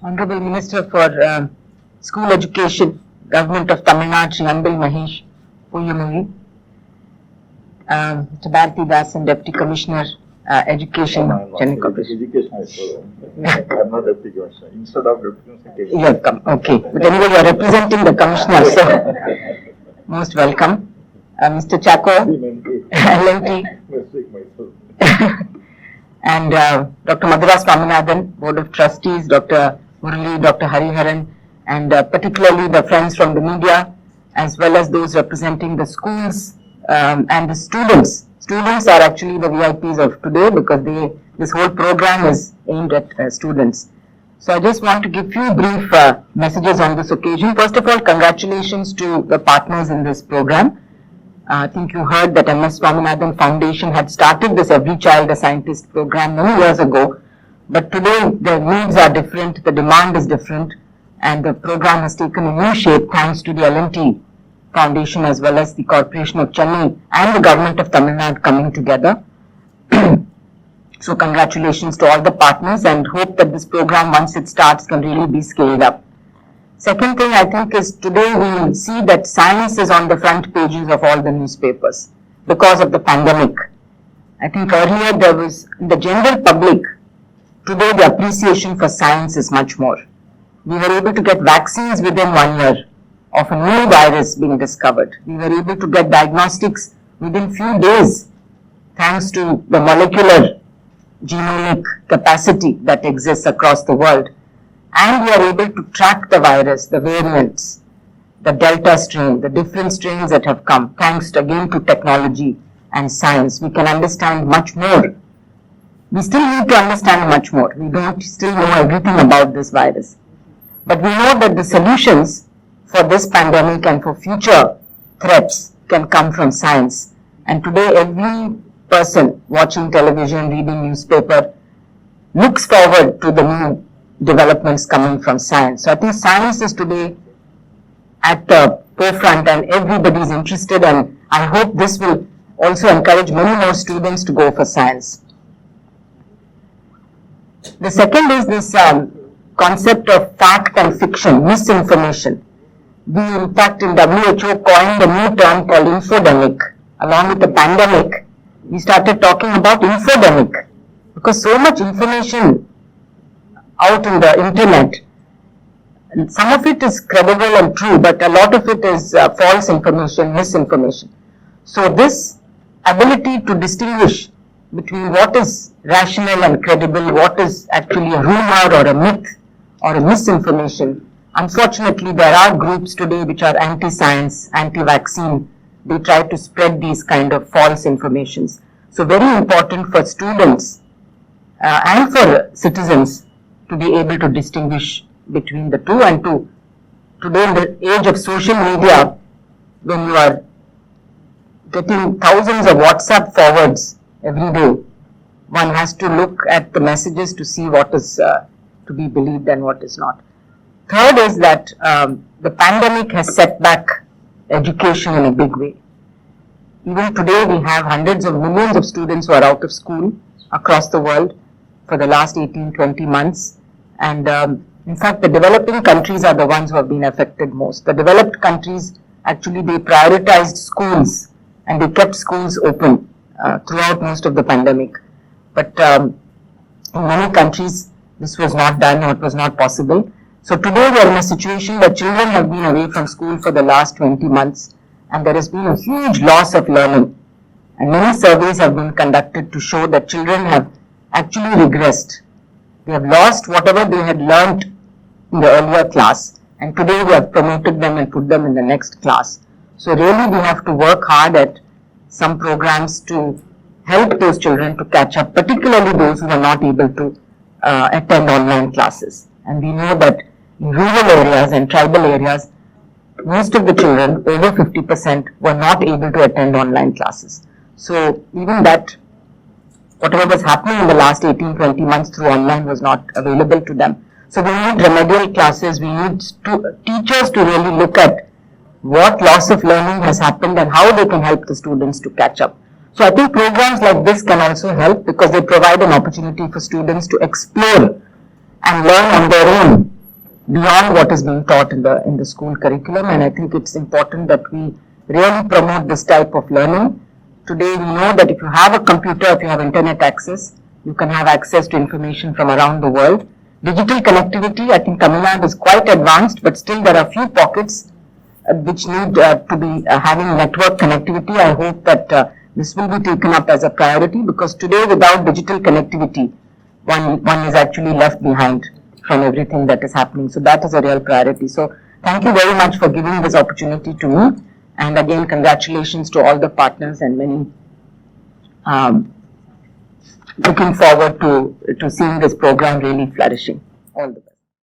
Honorable Minister for School Education, Government of Tamil Nadu, Shri Anbil Mahesh Puyamuri, Mr. Bharati Das and Deputy Commissioner Education, Chennai Corporation. Education is I'm not Deputy Commissioner. Instead of Deputy Commissioner, You have come, okay. But anyway, you are representing the Commissioner, so most welcome. Mr. Chacko, LMT, and Dr. Madhura Swaminathan, Board of Trustees, Dr. Murali, Dr. Hariharan, and particularly the friends from the media, as well as those representing the schools and the students. Students are actually the VIPs of today because this whole program is aimed at students. So I just want to give few brief messages on this occasion. First of all, congratulations to the partners in this program. I think you heard that MS Swaminathan Foundation had started this Every Child a Scientist program many years ago. But today the needs are different, the demand is different, and the program has taken a new shape thanks to the LMT Foundation as well as the Corporation of Chennai and the Government of Tamil Nadu coming together. So congratulations to all the partners and hope that this program, once it starts, can really be scaled up. Second thing I think is today we see that science is on the front pages of all the newspapers because of the pandemic. I think earlier there was the general public, today the appreciation for science is much more. We were able to get vaccines within 1 year of a new virus being discovered. We were able to get diagnostics within few days thanks to the molecular genomic capacity that exists across the world. And we are able to track the virus, the variants, the delta strain, the different strains that have come, thanks again to technology and science. We can understand much more. We still need to understand much more. We don't still know everything about this virus. But we know that the solutions for this pandemic and for future threats can come from science. And today every person watching television, reading newspaper, looks forward to the new developments coming from science. So I think science is today at the forefront and everybody is interested, and I hope this will also encourage many more students to go for science. The second is this concept of fact and fiction, misinformation. We in fact in WHO coined a new term called infodemic. Along with the pandemic, we started talking about infodemic because so much information out in the internet, and some of it is credible and true, but a lot of it is false information, misinformation. So this ability to distinguish between what is rational and credible, what is actually a rumor or a myth or a misinformation. Unfortunately, there are groups today which are anti-science, anti-vaccine. They try to spread these kind of false informations. So very important for students and for citizens to be able to distinguish between the two, and to today in the age of social media, when you are getting thousands of WhatsApp forwards every day, one has to look at the messages to see what is to be believed and what is not. Third is that the pandemic has set back education in a big way. Even today we have hundreds of millions of students who are out of school across the world for the last 18-20 months. And in fact, the developing countries are the ones who have been affected most. The developed countries, actually they prioritized schools and they kept schools open throughout most of the pandemic. But in many countries, this was not done or it was not possible. So today we are in a situation where children have been away from school for the last 20 months and there has been a huge loss of learning. And many surveys have been conducted to show that children have actually regressed. They have lost whatever they had learnt in the earlier class, and today we have promoted them and put them in the next class. So really we have to work hard at some programs to help those children to catch up, particularly those who are not able to attend online classes. And we know that in rural areas and tribal areas, most of the children, over 50%, were not able to attend online classes. So even that, whatever was happening in the last 18-20 months through online was not available to them. So we need remedial classes, we need teachers to really look at what loss of learning has happened and how they can help the students to catch up. So I think programs like this can also help because they provide an opportunity for students to explore and learn on their own beyond what is being taught in the school curriculum, and I think it's important that we really promote this type of learning. Today we know that if you have a computer, if you have internet access, you can have access to information from around the world. Digital connectivity, I think Tamil Nadu is quite advanced, but still there are few pockets which need to be having network connectivity. I hope that this will be taken up as a priority, because today without digital connectivity, one is actually left behind from everything that is happening. So that is a real priority. So thank you very much for giving this opportunity to me. And again, congratulations to all the partners, and many looking forward to seeing this program really flourishing. All the best.